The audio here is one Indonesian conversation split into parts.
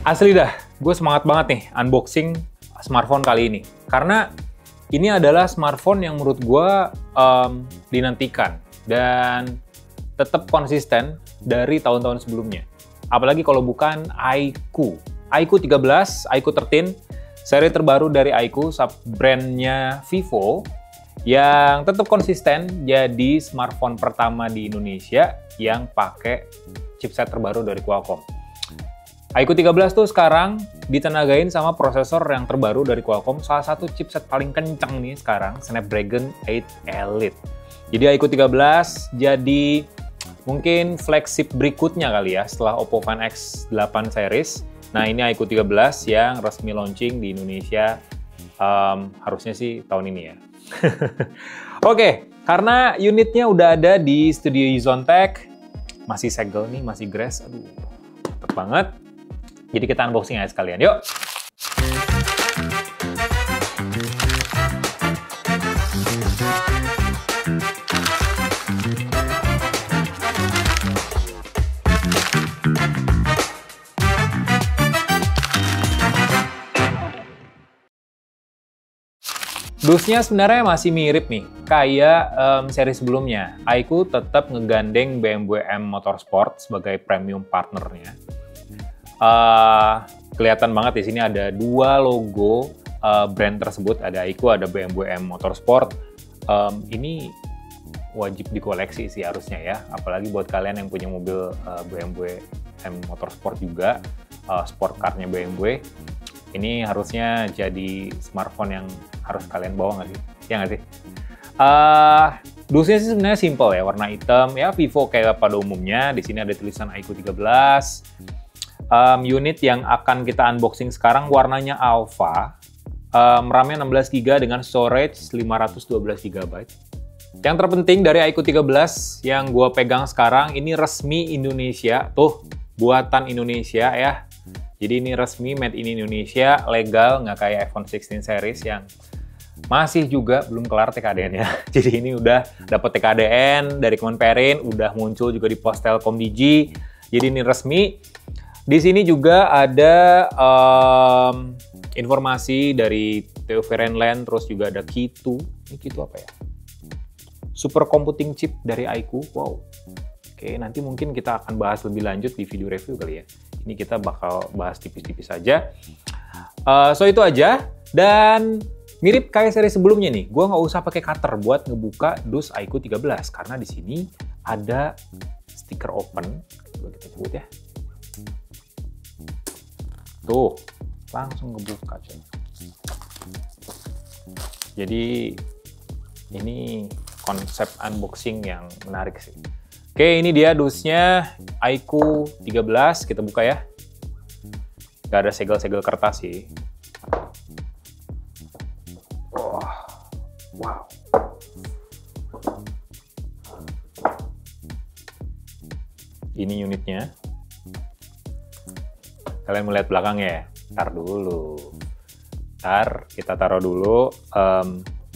Asli dah, gue semangat banget nih unboxing smartphone kali ini. Karena ini adalah smartphone yang menurut gue dinantikan dan tetap konsisten dari tahun-tahun sebelumnya. Apalagi kalau bukan iQOO. iQOO 13, iQOO 13, seri terbaru dari iQOO, sub-brandnya Vivo, yang tetap konsisten jadi smartphone pertama di Indonesia yang pakai chipset terbaru dari Qualcomm. iQOO 13 tuh sekarang ditenagain sama prosesor yang terbaru dari Qualcomm, salah satu chipset paling kencang nih sekarang, Snapdragon 8 Elite. Jadi iQOO 13 jadi mungkin flagship berikutnya kali ya setelah Oppo Find X8 series. Nah ini iQOO 13 yang resmi launching di Indonesia harusnya sih tahun ini ya. Oke, karena unitnya udah ada di studio Yuzontech, masih segel nih, masih grass, aduh cepet banget. Jadi kita unboxing aja sekalian, yuk! Dusnya sebenarnya masih mirip nih, kayak seri sebelumnya. iQOO tetap ngegandeng BMW M Motorsport sebagai premium partnernya. Kelihatan banget di sini ada dua logo brand tersebut, ada iQOO, ada BMW M Motorsport. Ini wajib dikoleksi sih harusnya ya, apalagi buat kalian yang punya mobil BMW M Motorsport juga, sport car-nya BMW. Ini harusnya jadi smartphone yang harus kalian bawa nggak sih? Ya nggak sih? Dusnya sih sebenarnya simple ya, warna hitam ya, Vivo kayak pada umumnya. Di sini ada tulisan iQOO 13. Unit yang akan kita unboxing sekarang warnanya Alpha, RAM-nya 16GB dengan storage 512GB. Yang terpenting dari iQOO 13 yang gue pegang sekarang, ini resmi Indonesia, tuh buatan Indonesia ya. Jadi ini resmi made in Indonesia, legal, nggak kayak iPhone 16 series yang masih juga belum kelar TKDN-nya. Jadi ini udah dapet TKDN dari Kemenperin, udah muncul juga di pos Telkom Digi. Jadi ini resmi. Di sini juga ada informasi dari TU Verenland, terus juga ada Q2. Ini Q2 apa ya? Super computing chip dari iQOO. Wow. Oke, nanti mungkin kita akan bahas lebih lanjut di video review kali ya. Ini kita bakal bahas tipis-tipis saja. So itu aja. Dan mirip kayak seri sebelumnya nih, gue nggak usah pakai cutter buat ngebuka dus iQOO 13 karena di sini ada stiker open. Coba kita sebut ya. Tuh, langsung ngebuka coy. Jadi ini konsep unboxing yang menarik sih. Oke, ini dia dusnya iQOO 13, kita buka ya. Gak ada segel-segel kertas sih. Oh, wow. Ini unitnya. Kalian melihat belakangnya ya? Ntar dulu. Ntar kita taruh dulu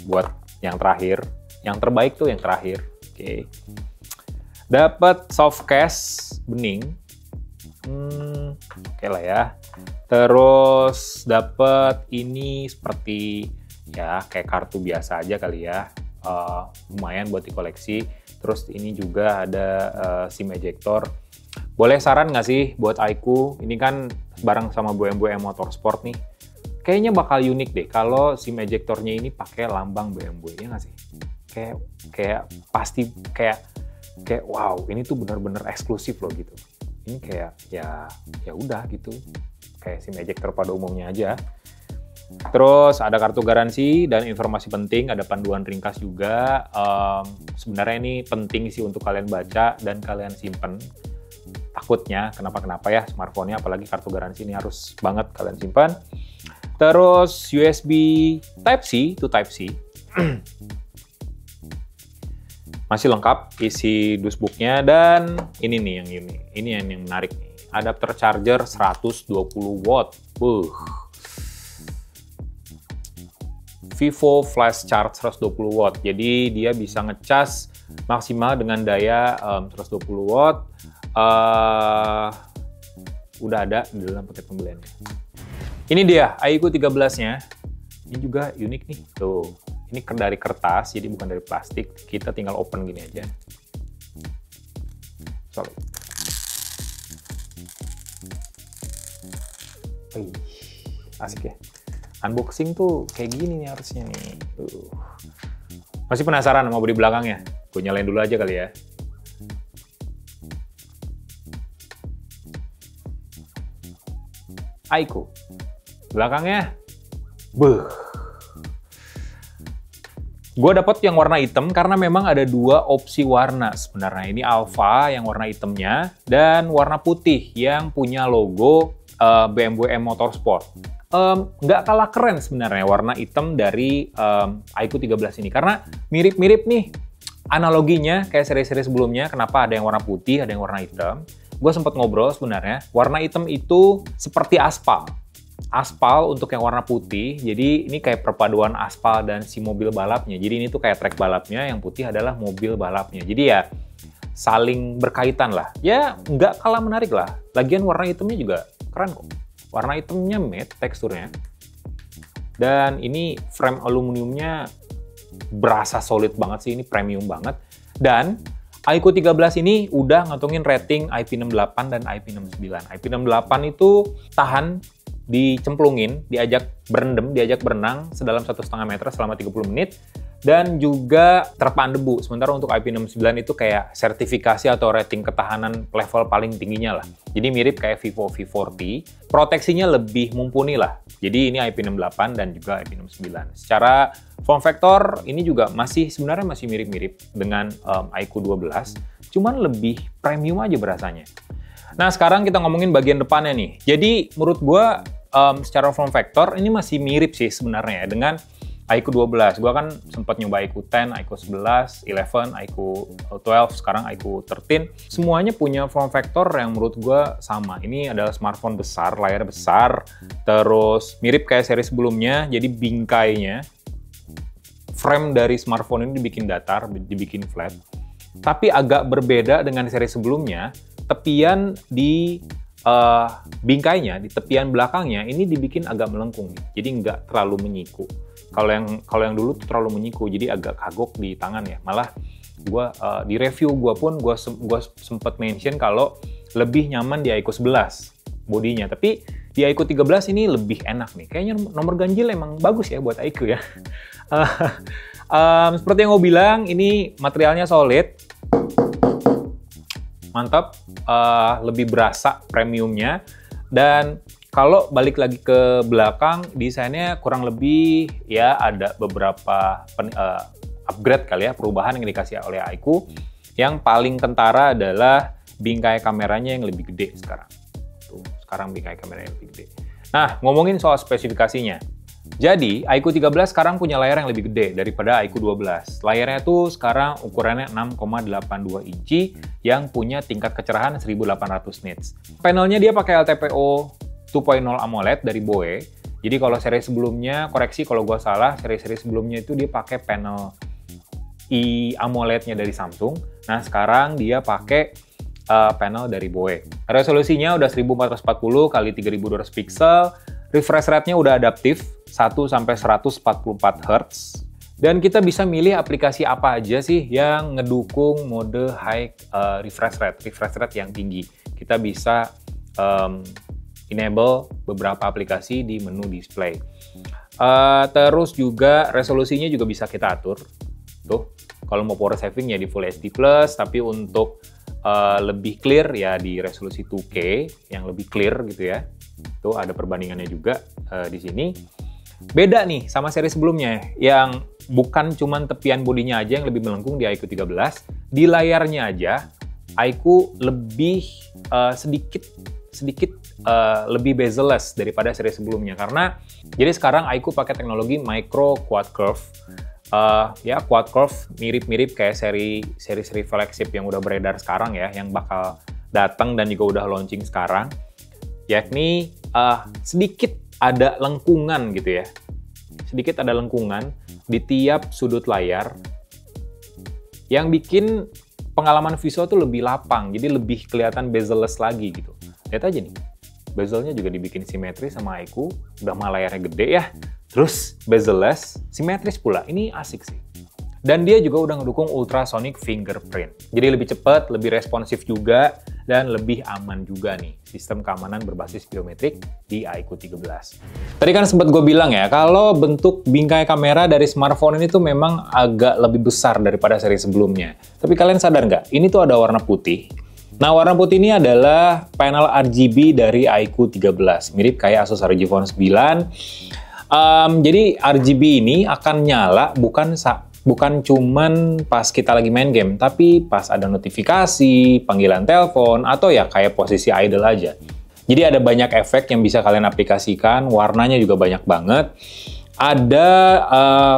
buat yang terakhir. Yang terbaik tuh yang terakhir. Oke. Dapat soft case bening. Oke lah ya. Terus dapat ini seperti ya kayak kartu biasa aja kali ya. Lumayan buat dikoleksi. Terus ini juga ada SIM ejector. Boleh saran nggak sih buat iQOO? Ini kan bareng sama BMW M Motorsport nih. Kayaknya bakal unik deh kalau SIM ejectornya ini pakai lambang BMW, ya nggak sih? Kayak pasti kayak wow, ini tuh bener-bener eksklusif loh gitu. Ini kayak ya udah gitu. Kayak SIM ejector pada umumnya aja. Terus ada kartu garansi dan informasi penting, ada panduan ringkas juga. Sebenarnya ini penting sih untuk kalian baca dan kalian simpen. Takutnya kenapa-kenapa ya smartphone-nya, apalagi kartu garansi ini harus banget kalian simpan. Terus USB Type-C to Type-C. Masih lengkap isi dusbooknya, dan ini nih yang ini yang menarik nih. adapter charger 120 watt. Vivo Flash Charge 120 watt. Jadi dia bisa ngecas maksimal dengan daya 120 watt. Udah ada di dalam paket pembeliannya. Ini dia iQOO 13-nya. Ini juga unik nih. Tuh, ini dari kertas, jadi bukan dari plastik. Kita tinggal open gini aja. Solid. Asik ya. Unboxing tuh kayak gini nih harusnya nih. Masih penasaran sama bodi belakangnya? Gue nyalain dulu aja kali ya. iQOO. Belakangnya, gue dapet yang warna hitam karena memang ada dua opsi warna sebenarnya. Ini Alpha yang warna hitamnya dan warna putih yang punya logo BMW M Motorsport. Nggak kalah keren sebenarnya warna hitam dari iQOO 13 ini karena mirip-mirip nih analoginya kayak seri-seri sebelumnya. Kenapa ada yang warna putih, ada yang warna hitam? Gue sempat ngobrol sebenarnya, warna hitam itu seperti aspal. Aspal untuk yang warna putih, jadi ini kayak perpaduan aspal dan si mobil balapnya. Jadi ini tuh kayak trek balapnya, yang putih adalah mobil balapnya. Jadi ya saling berkaitan lah. Ya nggak kalah menarik lah. Lagian warna hitamnya juga keren kok. Warna hitamnya matte teksturnya. Dan ini frame aluminiumnya berasa solid banget sih, ini premium banget. Dan iQOO 13 ini udah ngantongin rating IP68 dan IP69. IP68 itu tahan dicemplungin, diajak berendam, diajak berenang sedalam 1,5 meter selama 30 menit, dan juga terpaan debu. Sementara untuk IP69 itu kayak sertifikasi atau rating ketahanan level paling tingginya lah. Jadi mirip kayak Vivo V40, proteksinya lebih mumpuni lah. Jadi ini IP68 dan juga IP69. Secara form factor ini juga sebenarnya masih mirip-mirip dengan iQOO 12, cuman lebih premium aja berasanya. Nah, sekarang kita ngomongin bagian depannya nih. Jadi, menurut gua secara form factor ini masih mirip sih sebenarnya ya, dengan iQOO 12. Gua kan sempat nyoba iQOO 10, iQOO 11, 11, iQOO 12, sekarang iQOO 13. Semuanya punya form factor yang menurut gua sama. Ini adalah smartphone besar, layar besar, terus mirip kayak seri sebelumnya, jadi bingkainya, frame dari smartphone ini dibikin datar, dibikin flat. Tapi agak berbeda dengan seri sebelumnya, tepian di bingkainya, di tepian belakangnya ini dibikin agak melengkung, jadi nggak terlalu menyiku. Kalau yang dulu tuh terlalu menyiku, jadi agak kagok di tangan ya. Malah di review gue sempat mention kalau lebih nyaman di iQOO 11 bodinya, tapi di iQOO 13 ini lebih enak nih. Kayaknya nomor ganjil emang bagus ya buat iQOO ya. Seperti yang gue bilang, ini materialnya solid, mantap, lebih berasa premiumnya. Dan kalau balik lagi ke belakang, desainnya kurang lebih ya ada beberapa upgrade kali ya, perubahan yang dikasih oleh iQOO. Yang paling kentara adalah bingkai kameranya yang lebih gede sekarang. Tuh, sekarang bingkai kameranya lebih gede. Nah, ngomongin soal spesifikasinya. Jadi, iQOO 13 sekarang punya layar yang lebih gede daripada iQOO 12. Layarnya tuh sekarang ukurannya 6,82 inci yang punya tingkat kecerahan 1800 nits. Panelnya dia pakai LTPO 2.0 AMOLED dari BOE. Jadi kalau seri sebelumnya, koreksi kalau gua salah, seri-seri sebelumnya itu dia pakai panel AMOLED-nya dari Samsung. Nah, sekarang dia pakai panel dari BOE. Resolusinya udah 1440 x 3200 pixel. Refresh rate-nya udah adaptif, 1-144 Hz. Dan kita bisa milih aplikasi apa aja sih yang ngedukung mode high refresh rate yang tinggi. Kita bisa enable beberapa aplikasi di menu display. Terus juga resolusinya juga bisa kita atur. Tuh, kalau mau power saving ya di Full HD+, tapi untuk lebih clear ya di resolusi 2K yang lebih clear gitu ya. Tuh ada perbandingannya juga di sini. Beda nih sama seri sebelumnya yang bukan cuman tepian bodinya aja yang lebih melengkung di iQOO 13, di layarnya aja iQOO lebih sedikit lebih bezel-less daripada seri sebelumnya, karena jadi sekarang iQOO pakai teknologi micro quad curve. Ya quad curve mirip-mirip kayak seri flagship yang udah beredar sekarang ya, yang bakal datang dan juga udah launching sekarang, yakni sedikit ada lengkungan gitu ya. Sedikit ada lengkungan di tiap sudut layar yang bikin pengalaman visual tuh lebih lapang, jadi lebih kelihatan bezel-less lagi gitu. Lihat aja nih, bezelnya juga dibikin simetris sama iQOO, udah mah layarnya gede ya, terus bezel-less, simetris pula, ini asik sih. Dan dia juga udah ngedukung ultrasonic fingerprint. Jadi lebih cepat, lebih responsif juga, dan lebih aman juga nih. Sistem keamanan berbasis biometrik di iQOO 13. Tadi kan sempat gue bilang ya, kalau bentuk bingkai kamera dari smartphone ini tuh memang agak lebih besar daripada seri sebelumnya. Tapi kalian sadar nggak? Ini tuh ada warna putih. Nah, warna putih ini adalah panel RGB dari iQOO 13. Mirip kayak Asus ROG Phone 9. Jadi RGB ini akan nyala bukan cuman pas kita lagi main game, tapi pas ada notifikasi, panggilan telepon, atau ya kayak posisi idle aja. Jadi ada banyak efek yang bisa kalian aplikasikan, warnanya juga banyak banget. Ada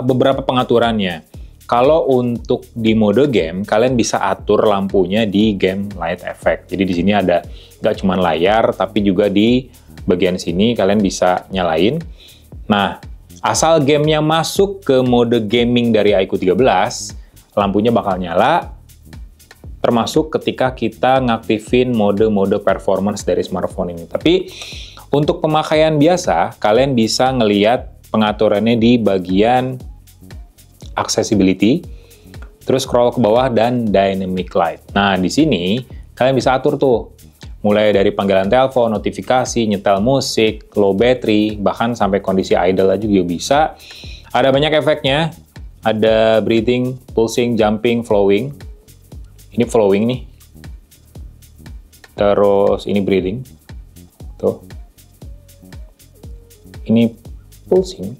beberapa pengaturannya. Kalau untuk di mode game, kalian bisa atur lampunya di game light effect. Jadi di sini ada nggak cuma layar, tapi juga di bagian sini kalian bisa nyalain. Nah, asal gamenya masuk ke mode gaming dari iQOO 13, lampunya bakal nyala, termasuk ketika kita ngaktifin mode-mode performance dari smartphone ini. Tapi untuk pemakaian biasa, kalian bisa ngeliat pengaturannya di bagian accessibility, terus scroll ke bawah dan dynamic light. Nah, di sini kalian bisa atur tuh, mulai dari panggilan telepon, notifikasi, nyetel musik, low battery, bahkan sampai kondisi idle aja juga bisa. Ada banyak efeknya, ada breathing, pulsing, jumping, flowing. Ini flowing nih. Terus ini breathing. Tuh. Ini pulsing.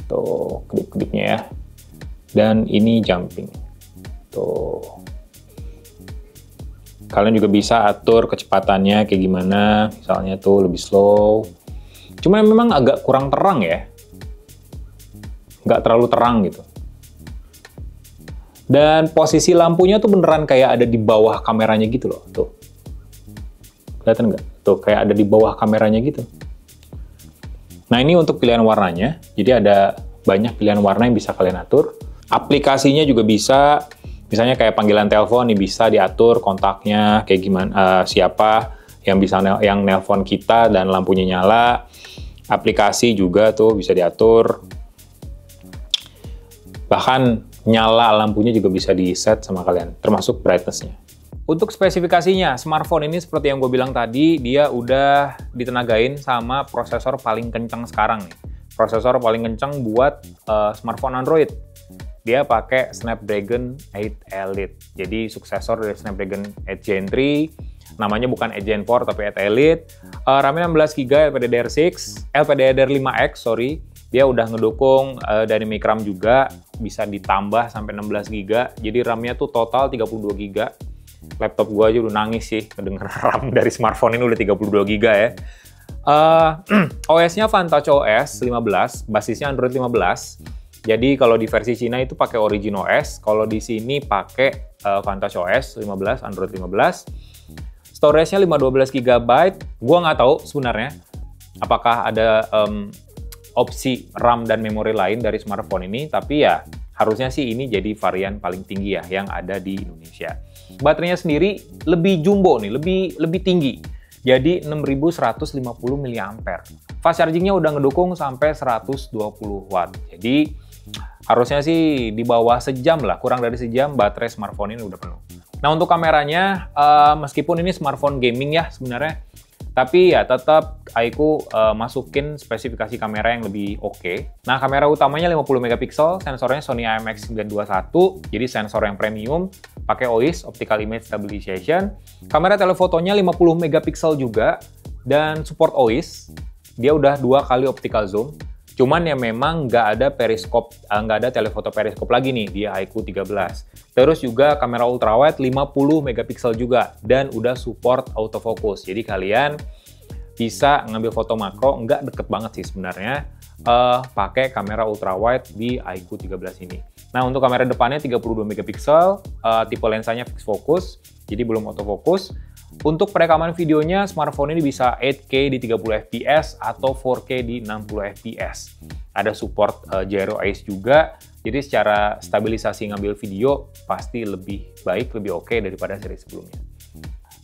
Tuh, kedip-kedipnya ya. Dan ini jumping. Tuh. Kalian juga bisa atur kecepatannya kayak gimana, misalnya tuh lebih slow. Cuma memang agak kurang terang ya. Nggak terlalu terang gitu. Dan posisi lampunya tuh beneran kayak ada di bawah kameranya gitu loh. Tuh. Kelihatan nggak? Tuh, kayak ada di bawah kameranya gitu. Nah, ini untuk pilihan warnanya. Jadi ada banyak pilihan warna yang bisa kalian atur. Aplikasinya juga bisa. Misalnya kayak panggilan telepon nih bisa diatur kontaknya kayak gimana, siapa yang bisa yang nelpon kita dan lampunya nyala. Aplikasi juga tuh bisa diatur. Bahkan nyala lampunya juga bisa di-set sama kalian, termasuk brightness-nya. Untuk spesifikasinya, smartphone ini seperti yang gue bilang tadi, dia udah ditenagain sama prosesor paling kencang sekarang nih. Prosesor paling kencang buat smartphone Android. Dia pakai Snapdragon 8 Elite. Jadi suksesor dari Snapdragon 8 Gen 3. Namanya bukan 8 Gen 4 tapi 8 Elite. RAM-nya 16GB LPDDR5X, sorry. Dia udah ngedukung Dynamic RAM juga, bisa ditambah sampai 16GB. Jadi RAM-nya tuh total 32GB. Laptop gua aja udah nangis sih kedenger RAM dari smartphone ini udah 32GB ya. OS-nya Vantage OS 15, basisnya Android 15. Jadi kalau di versi Cina itu pakai Origin OS, kalau di sini pakai Vantage OS 15, Android 15. Storage-nya 512GB. Gua nggak tahu sebenarnya apakah ada opsi RAM dan memori lain dari smartphone ini, tapi ya harusnya sih ini jadi varian paling tinggi ya yang ada di Indonesia. Baterainya sendiri lebih jumbo nih, lebih tinggi. Jadi 6150 mAh. Fast charging-nya udah ngedukung sampai 120 watt. Jadi harusnya sih di bawah sejam lah, kurang dari sejam baterai smartphone ini udah penuh. Nah, untuk kameranya, meskipun ini smartphone gaming ya sebenarnya, tapi ya tetap iQOO masukin spesifikasi kamera yang lebih oke. Nah, kamera utamanya 50 megapiksel, sensornya Sony IMX921, jadi sensor yang premium, pakai OIS, Optical Image Stabilization. Kamera telefotonya 50 megapiksel juga, dan support OIS. Dia udah 2 kali optical zoom. Cuman ya memang nggak ada periskop, nggak ada telefoto periskop lagi nih di iQOO 13. Terus juga kamera ultrawide 50 megapiksel juga dan udah support autofocus. Jadi kalian bisa ngambil foto makro, nggak deket banget sih sebenarnya, pakai kamera ultrawide di iQOO 13 ini. Nah, untuk kamera depannya 32 megapiksel, tipe lensanya fixed focus, jadi belum autofocus. Untuk perekaman videonya, smartphone ini bisa 8K di 30 fps atau 4K di 60 fps. Ada support gyro eyes juga, jadi secara stabilisasi ngambil video pasti lebih baik, lebih oke daripada seri sebelumnya.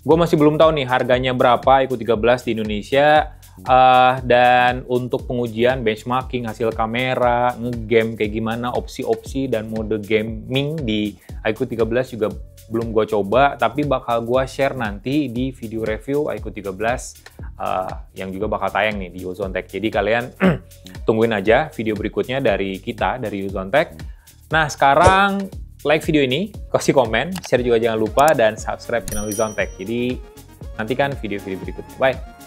Gue masih belum tahu nih harganya berapa iQOO 13 di Indonesia. Dan untuk pengujian, benchmarking, hasil kamera, ngegame kayak gimana, opsi-opsi dan mode gaming di iQOO 13 juga belum gue coba, tapi bakal gue share nanti di video review iQOO 13 yang juga bakal tayang nih di Uzon Tech. Jadi kalian tungguin aja video berikutnya dari kita, dari Uzon Tech. Nah, sekarang like video ini, kasih komen, share juga jangan lupa, dan subscribe channel Uzon Tech. Jadi nantikan video-video berikutnya. Bye!